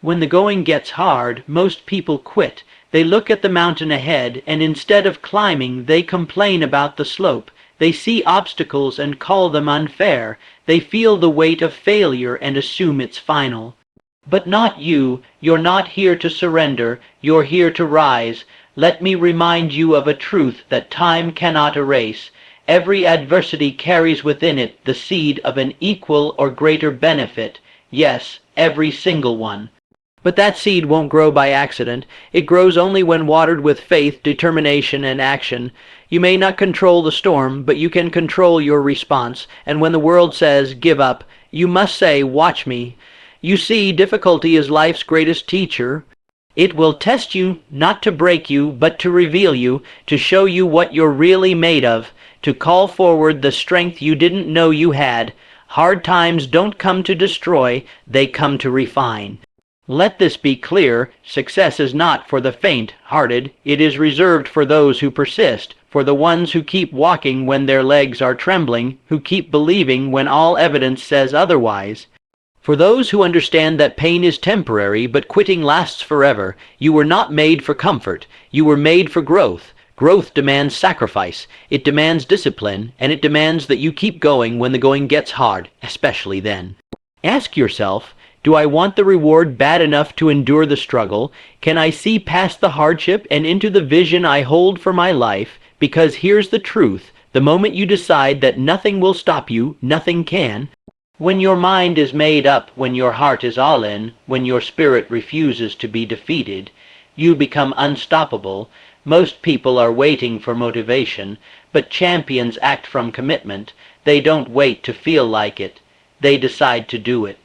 When the going gets hard, most people quit. They look at the mountain ahead, and instead of climbing, they complain about the slope. They see obstacles and call them unfair. They feel the weight of failure and assume it's final. But not you. You're not here to surrender. You're here to rise. Let me remind you of a truth that time cannot erase. Every adversity carries within it the seed of an equal or greater benefit. Yes, every single one. But that seed won't grow by accident. It grows only when watered with faith, determination, and action. You may not control the storm, but you can control your response. And when the world says, give up, you must say, watch me. You see, difficulty is life's greatest teacher. It will test you, not to break you, but to reveal you, to show you what you're really made of, to call forward the strength you didn't know you had. Hard times don't come to destroy, they come to refine. Let this be clear, success is not for the faint-hearted. It is reserved for those who persist, for the ones who keep walking when their legs are trembling, who keep believing when all evidence says otherwise. For those who understand that pain is temporary, but quitting lasts forever. You were not made for comfort. You were made for growth. Growth demands sacrifice. It demands discipline, and it demands that you keep going when the going gets hard, especially then. Ask yourself, do I want the reward bad enough to endure the struggle? Can I see past the hardship and into the vision I hold for my life? Because here's the truth. The moment you decide that nothing will stop you, nothing can. When your mind is made up, when your heart is all in, when your spirit refuses to be defeated, you become unstoppable. Most people are waiting for motivation, but champions act from commitment. They don't wait to feel like it. They decide to do it.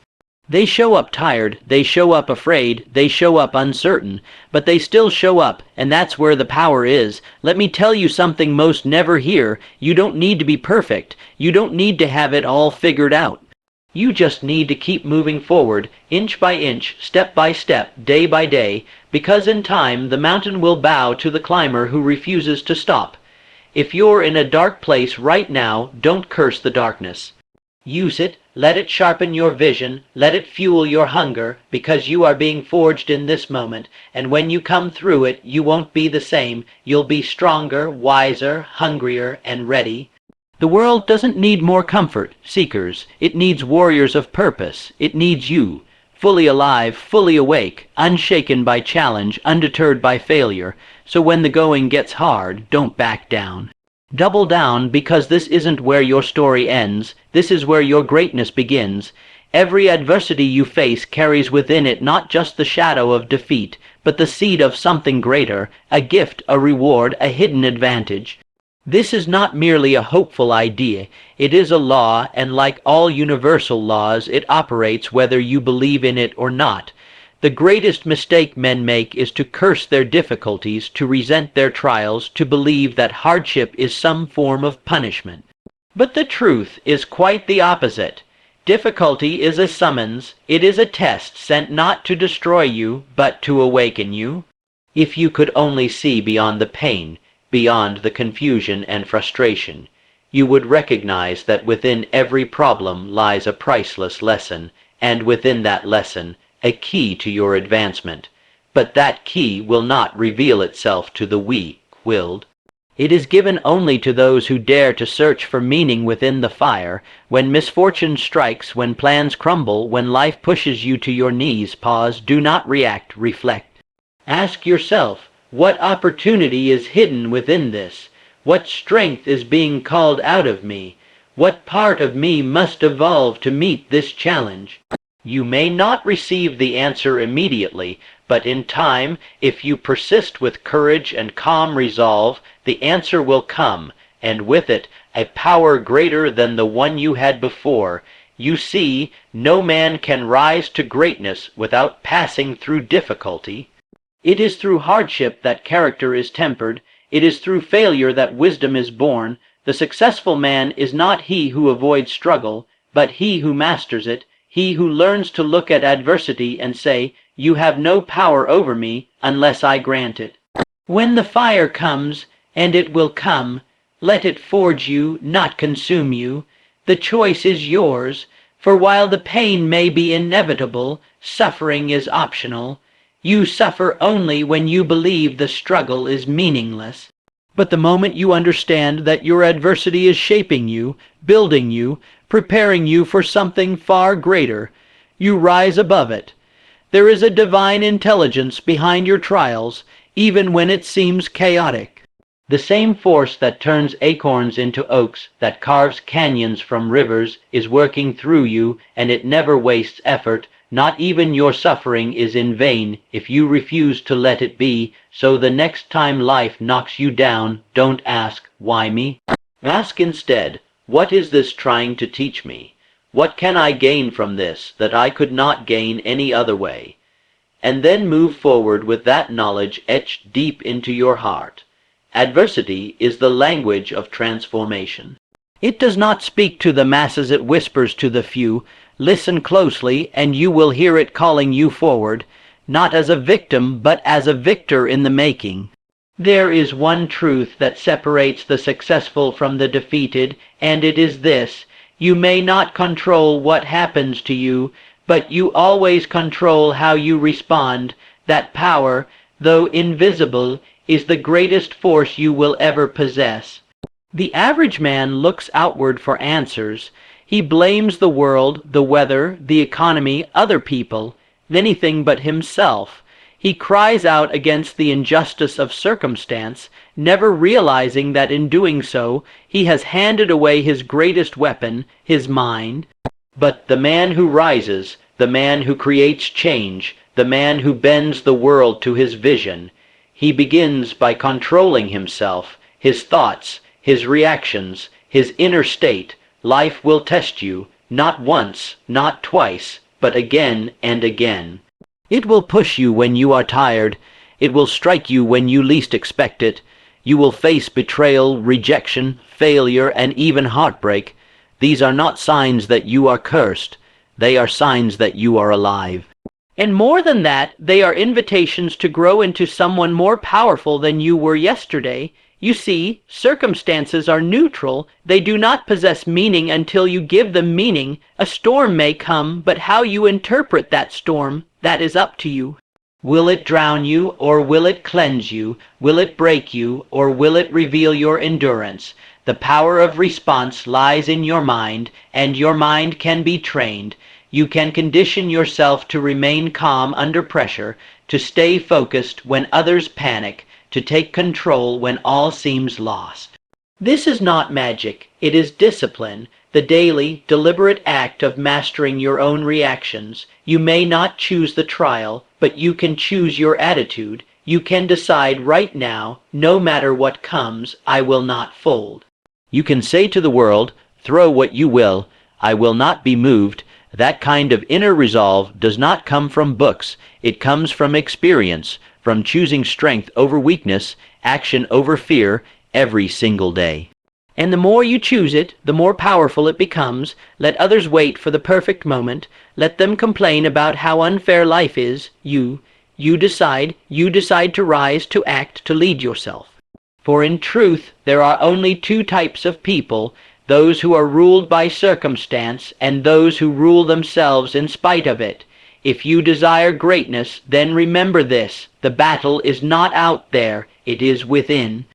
They show up tired, they show up afraid, they show up uncertain, but they still show up, and that's where the power is. Let me tell you something most never hear. You don't need to be perfect. You don't need to have it all figured out. You just need to keep moving forward, inch by inch, step by step, day by day, because in time the mountain will bow to the climber who refuses to stop. If you're in a dark place right now, don't curse the darkness. Use it, let it sharpen your vision, let it fuel your hunger, because you are being forged in this moment, and when you come through it, you won't be the same. You'll be stronger, wiser, hungrier, and ready. The world doesn't need more comfort, seekers. It needs warriors of purpose. It needs you, fully alive, fully awake, unshaken by challenge, undeterred by failure. So when the going gets hard, don't back down. Double down, because this isn't where your story ends. This is where your greatness begins. Every adversity you face carries within it not just the shadow of defeat, but the seed of something greater, a gift, a reward, a hidden advantage. This is not merely a hopeful idea. It is a law, and like all universal laws, it operates whether you believe in it or not. The greatest mistake men make is to curse their difficulties, to resent their trials, to believe that hardship is some form of punishment. But the truth is quite the opposite. Difficulty is a summons. It is a test sent not to destroy you, but to awaken you. If you could only see beyond the pain, beyond the confusion and frustration, you would recognize that within every problem lies a priceless lesson, and within that lesson, a key to your advancement. But that key will not reveal itself to the weak-willed. It is given only to those who dare to search for meaning within the fire. When misfortune strikes, when plans crumble, when life pushes you to your knees, pause, do not react, reflect. Ask yourself, what opportunity is hidden within this? What strength is being called out of me? What part of me must evolve to meet this challenge? You may not receive the answer immediately, but in time, if you persist with courage and calm resolve, the answer will come, and with it, a power greater than the one you had before. You see, no man can rise to greatness without passing through difficulty. It is through hardship that character is tempered. It is through failure that wisdom is born. The successful man is not he who avoids struggle, but he who masters it, he who learns to look at adversity and say, "You have no power over me unless I grant it." When the fire comes, and it will come, let it forge you, not consume you. The choice is yours. For while the pain may be inevitable, suffering is optional. You suffer only when you believe the struggle is meaningless. But the moment you understand that your adversity is shaping you, building you, preparing you for something far greater, you rise above it. There is a divine intelligence behind your trials, even when it seems chaotic. The same force that turns acorns into oaks, that carves canyons from rivers, is working through you, and it never wastes effort. Not even your suffering is in vain if you refuse to let it be. So the next time life knocks you down, don't ask, "Why me?" Ask instead, "What is this trying to teach me? What can I gain from this that I could not gain any other way?" And then move forward with that knowledge etched deep into your heart. Adversity is the language of transformation. It does not speak to the masses, it whispers to the few. Listen closely, and you will hear it calling you forward, not as a victim, but as a victor in the making. There is one truth that separates the successful from the defeated, and it is this: you may not control what happens to you, but you always control how you respond. That power, though invisible, is the greatest force you will ever possess. The average man looks outward for answers. He blames the world, the weather, the economy, other people, anything but himself. He cries out against the injustice of circumstance, never realizing that in doing so he has handed away his greatest weapon, his mind. But the man who rises, the man who creates change, the man who bends the world to his vision, he begins by controlling himself, his thoughts, his reactions, his inner state. Life will test you, not once, not twice, but again and again. It will push you when you are tired. It will strike you when you least expect it. You will face betrayal, rejection, failure, and even heartbreak. These are not signs that you are cursed. They are signs that you are alive. And more than that, they are invitations to grow into someone more powerful than you were yesterday. You see, circumstances are neutral. They do not possess meaning until you give them meaning. A storm may come, but how you interpret that storm, that is up to you. Will it drown you, or will it cleanse you? Will it break you, or will it reveal your endurance? The power of response lies in your mind, and your mind can be trained. You can condition yourself to remain calm under pressure, to stay focused when others panic, to take control when all seems lost. This is not magic, it is discipline, the daily, deliberate act of mastering your own reactions. You may not choose the trial, but you can choose your attitude. You can decide right now, no matter what comes, I will not fold. You can say to the world, throw what you will, I will not be moved. That kind of inner resolve does not come from books. It comes from experience, from choosing strength over weakness, action over fear, every single day. And the more you choose it, the more powerful it becomes. Let others wait for the perfect moment. Let them complain about how unfair life is. You decide to rise, to act, to lead yourself. For in truth, there are only two types of people: those who are ruled by circumstance, and those who rule themselves in spite of it. If you desire greatness, then remember this: the battle is not out there, it is within.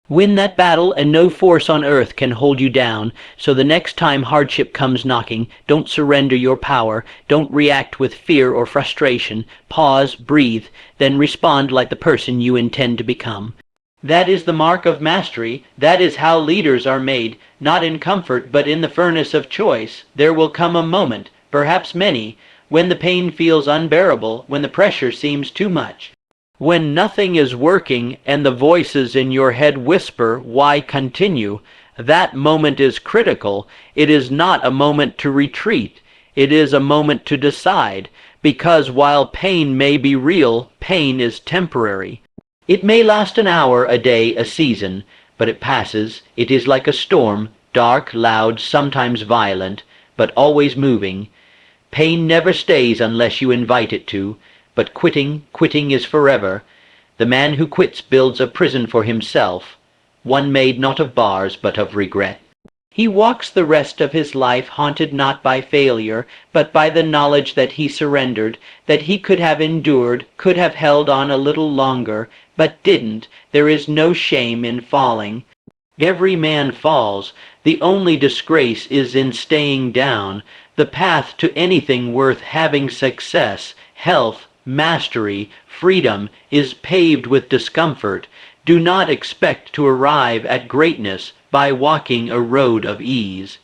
Win that battle, and no force on earth can hold you down. So the next time hardship comes knocking, don't surrender your power. Don't react with fear or frustration. Pause, breathe, then respond like the person you intend to become. That is the mark of mastery. That is how leaders are made, not in comfort, but in the furnace of choice. There will come a moment, perhaps many, when the pain feels unbearable, when the pressure seems too much. When nothing is working and the voices in your head whisper, "Why continue?" That moment is critical. It is not a moment to retreat. It is a moment to decide, because while pain may be real, pain is temporary. It may last an hour, a day, a season, but it passes. It is like a storm, dark, loud, sometimes violent, but always moving. Pain never stays unless you invite it to, but quitting is forever. The man who quits builds a prison for himself, one made not of bars but of regret. He walks the rest of his life haunted not by failure, but by the knowledge that he surrendered, that he could have endured, could have held on a little longer, but didn't. There is no shame in falling. Every man falls. The only disgrace is in staying down. The path to anything worth having, success, health, mastery, freedom, is paved with discomfort. Do not expect to arrive at greatness by walking a road of ease.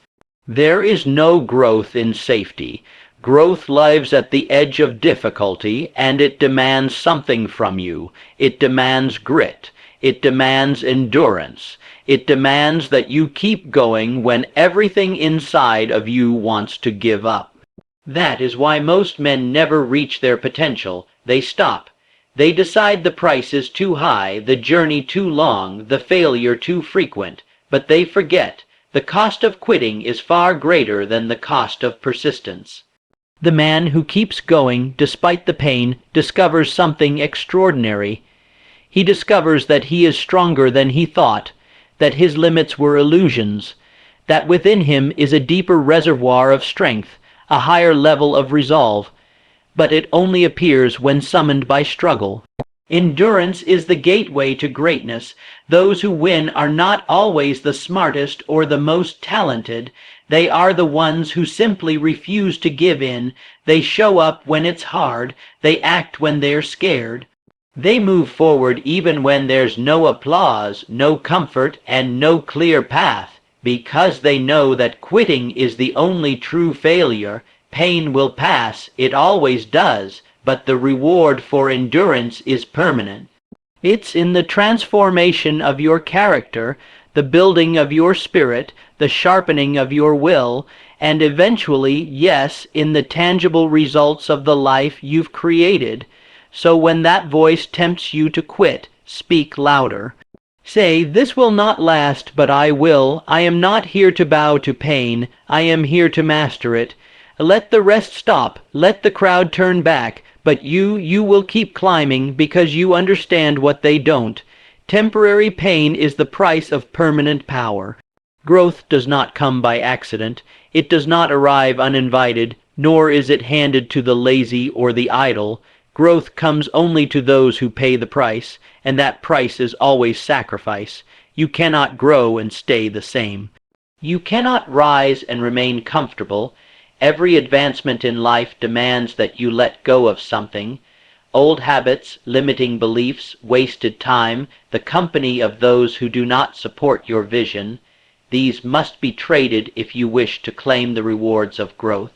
There is no growth in safety. Growth lives at the edge of difficulty, and it demands something from you. It demands grit. It demands endurance. It demands that you keep going when everything inside of you wants to give up. That is why most men never reach their potential. They stop. They decide the price is too high, the journey too long, the failure too frequent. But they forget, the cost of quitting is far greater than the cost of persistence. The man who keeps going despite the pain discovers something extraordinary. He discovers that he is stronger than he thought, that his limits were illusions, that within him is a deeper reservoir of strength, a higher level of resolve, but it only appears when summoned by struggle. Endurance is the gateway to greatness. Those who win are not always the smartest or the most talented. They are the ones who simply refuse to give in. They show up when it's hard. They act when they're scared. They move forward even when there's no applause, no comfort, and no clear path, because they know that quitting is the only true failure. Pain will pass, it always does, but the reward for endurance is permanent. It's in the transformation of your character, the building of your spirit, the sharpening of your will, and eventually, yes, in the tangible results of the life you've created. So when that voice tempts you to quit, speak louder. Say, "This will not last, but I will. I am not here to bow to pain. I am here to master it. Let the rest stop. Let the crowd turn back. But you will keep climbing because you understand what they don't. Temporary pain is the price of permanent power." Growth does not come by accident. It does not arrive uninvited, nor is it handed to the lazy or the idle. Growth comes only to those who pay the price, and that price is always sacrifice. You cannot grow and stay the same. You cannot rise and remain comfortable. Every advancement in life demands that you let go of something. Old habits, limiting beliefs, wasted time, the company of those who do not support your vision. These must be traded if you wish to claim the rewards of growth.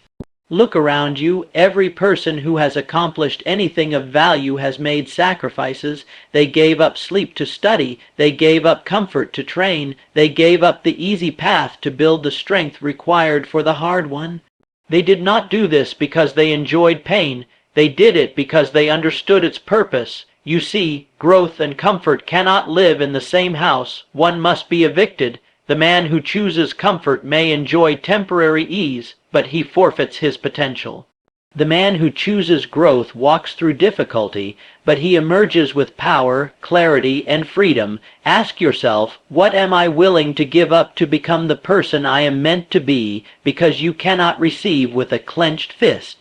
Look around you. Every person who has accomplished anything of value has made sacrifices. They gave up sleep to study. They gave up comfort to train. They gave up the easy path to build the strength required for the hard one. They did not do this because they enjoyed pain. They did it because they understood its purpose. You see, growth and comfort cannot live in the same house. One must be evicted. The man who chooses comfort may enjoy temporary ease, but he forfeits his potential. The man who chooses growth walks through difficulty, but he emerges with power, clarity, and freedom. Ask yourself, what am I willing to give up to become the person I am meant to be, because you cannot receive with a clenched fist.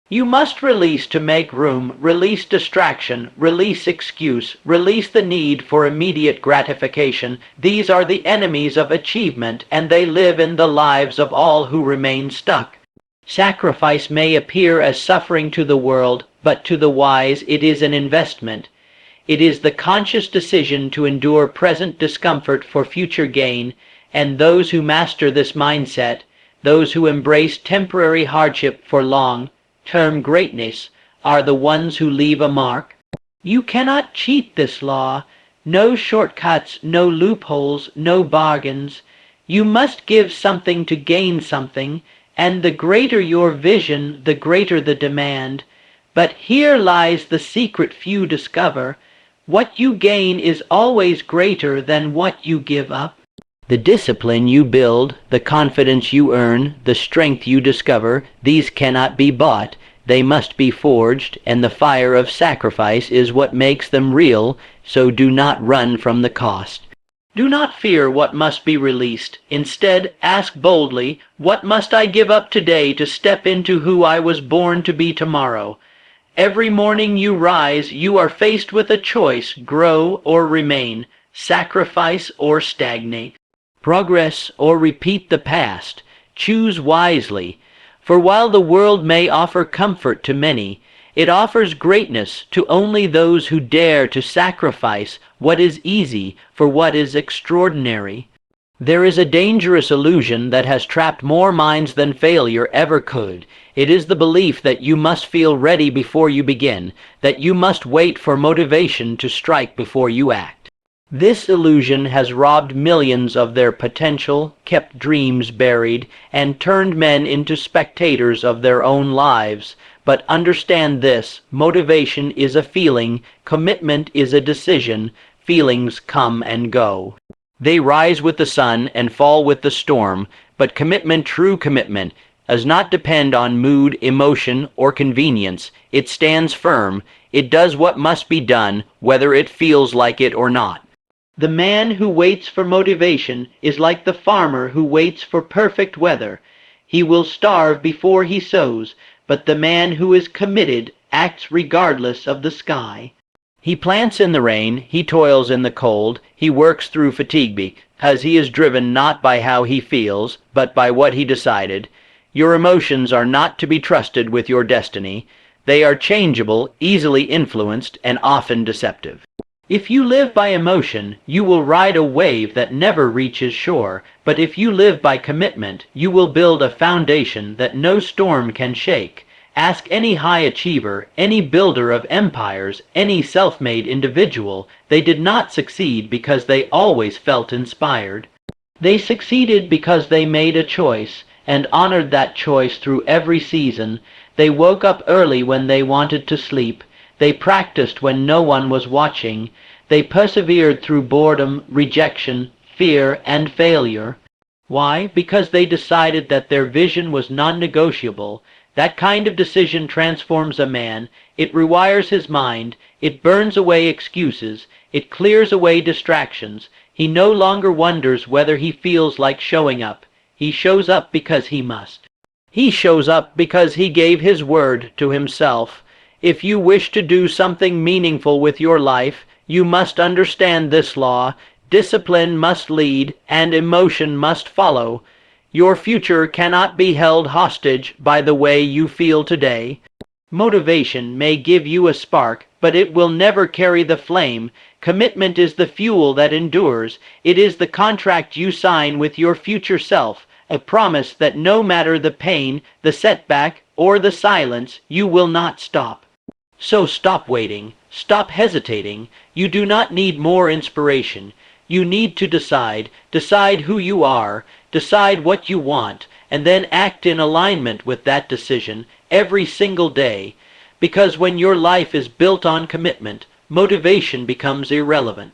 You must release to make room, release distraction, release excuse, release the need for immediate gratification. These are the enemies of achievement, and they live in the lives of all who remain stuck. Sacrifice may appear as suffering to the world, but to the wise it is an investment. It is the conscious decision to endure present discomfort for future gain, and those who master this mindset, those who embrace temporary hardship for long-term greatness, are the ones who leave a mark. You cannot cheat this law. No shortcuts, no loopholes, no bargains. You must give something to gain something, and the greater your vision, the greater the demand. But here lies the secret few discover. What you gain is always greater than what you give up. The discipline you build, the confidence you earn, the strength you discover, these cannot be bought. They must be forged, and the fire of sacrifice is what makes them real, so do not run from the cost. Do not fear what must be released. Instead, ask boldly, what must I give up today to step into who I was born to be tomorrow? Every morning you rise, you are faced with a choice: grow or remain, sacrifice or stagnate, progress or repeat the past. Choose wisely, for while the world may offer comfort to many, it offers greatness to only those who dare to sacrifice what is easy for what is extraordinary. There is a dangerous illusion that has trapped more minds than failure ever could. It is the belief that you must feel ready before you begin, that you must wait for motivation to strike before you act. This illusion has robbed millions of their potential, kept dreams buried, and turned men into spectators of their own lives. But understand this: motivation is a feeling, commitment is a decision. Feelings come and go. They rise with the sun and fall with the storm, but commitment, true commitment, does not depend on mood, emotion, or convenience. It stands firm. It does what must be done, whether it feels like it or not. The man who waits for motivation is like the farmer who waits for perfect weather. He will starve before he sows, but the man who is committed acts regardless of the sky. He plants in the rain, he toils in the cold, he works through fatigue because he is driven not by how he feels, but by what he decided. Your emotions are not to be trusted with your destiny. They are changeable, easily influenced, and often deceptive. If you live by emotion, you will ride a wave that never reaches shore, but if you live by commitment, you will build a foundation that no storm can shake. Ask any high achiever, any builder of empires, any self-made individual. They did not succeed because they always felt inspired. They succeeded because they made a choice, and honored that choice through every season. They woke up early when they wanted to sleep. They practiced when no one was watching. They persevered through boredom, rejection, fear, and failure. Why? Because they decided that their vision was non-negotiable. That kind of decision transforms a man. It rewires his mind. It burns away excuses. It clears away distractions. He no longer wonders whether he feels like showing up. He shows up because he must. He shows up because he gave his word to himself. If you wish to do something meaningful with your life, you must understand this law: discipline must lead, and emotion must follow. Your future cannot be held hostage by the way you feel today. Motivation may give you a spark, but it will never carry the flame. Commitment is the fuel that endures. It is the contract you sign with your future self, a promise that no matter the pain, the setback, or the silence, you will not stop. So stop waiting. Stop hesitating. You do not need more inspiration. You need to decide. Decide who you are. Decide what you want, and then act in alignment with that decision every single day. Because when your life is built on commitment, motivation becomes irrelevant.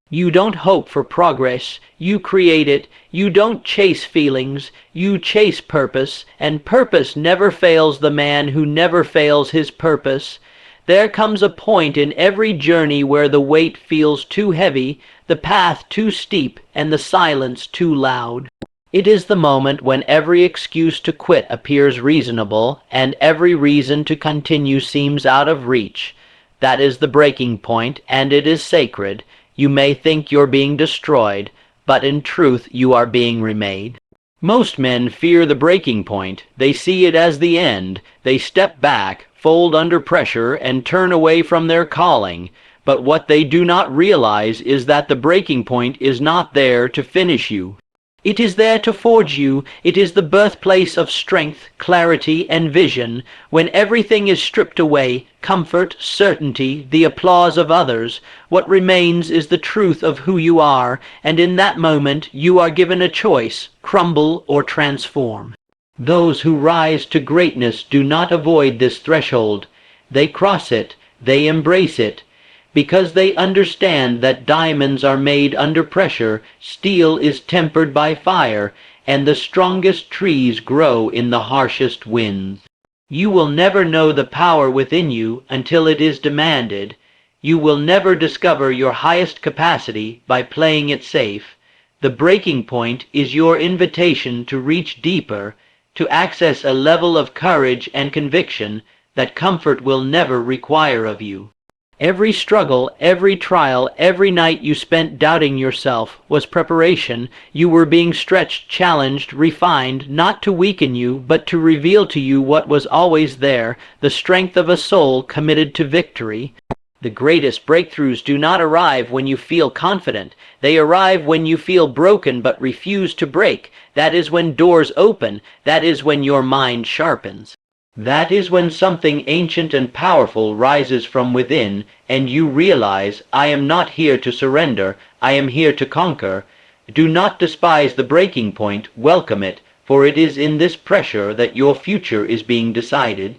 You don't hope for progress, you create it. You don't chase feelings, you chase purpose, and purpose never fails the man who never fails his purpose. There comes a point in every journey where the weight feels too heavy, the path too steep, and the silence too loud. It is the moment when every excuse to quit appears reasonable, and every reason to continue seems out of reach. That is the breaking point, and it is sacred. You may think you're being destroyed, but in truth you are being remade. Most men fear the breaking point. They see it as the end. They step back, fold under pressure, and turn away from their calling. But what they do not realize is that the breaking point is not there to finish you. It is there to forge you. It is the birthplace of strength, clarity, and vision. When everything is stripped away, comfort, certainty, the applause of others, what remains is the truth of who you are, and in that moment you are given a choice: crumble or transform. Those who rise to greatness do not avoid this threshold. They cross it. They embrace it. Because they understand that diamonds are made under pressure, steel is tempered by fire, and the strongest trees grow in the harshest winds. You will never know the power within you until it is demanded. You will never discover your highest capacity by playing it safe. The breaking point is your invitation to reach deeper, to access a level of courage and conviction that comfort will never require of you. Every struggle, every trial, every night you spent doubting yourself was preparation. You were being stretched, challenged, refined, not to weaken you, but to reveal to you what was always there, the strength of a soul committed to victory. The greatest breakthroughs do not arrive when you feel confident. They arrive when you feel broken but refuse to break. That is when doors open. That is when your mind sharpens. That is when something ancient and powerful rises from within, and you realize, I am not here to surrender, I am here to conquer. Do not despise the breaking point, welcome it, for it is in this pressure that your future is being decided.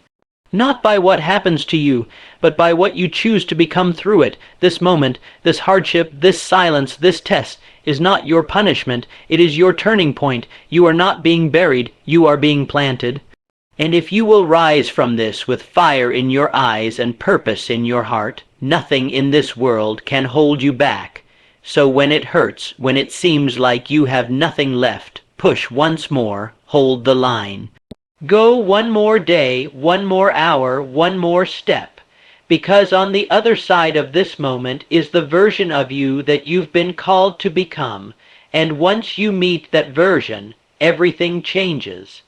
Not by what happens to you, but by what you choose to become through it. This moment, this hardship, this silence, this test is not your punishment, it is your turning point. You are not being buried, you are being planted. And if you will rise from this with fire in your eyes and purpose in your heart, nothing in this world can hold you back. So when it hurts, when it seems like you have nothing left, push once more, hold the line. Go one more day, one more hour, one more step, because on the other side of this moment is the version of you that you've been called to become, and once you meet that version, everything changes.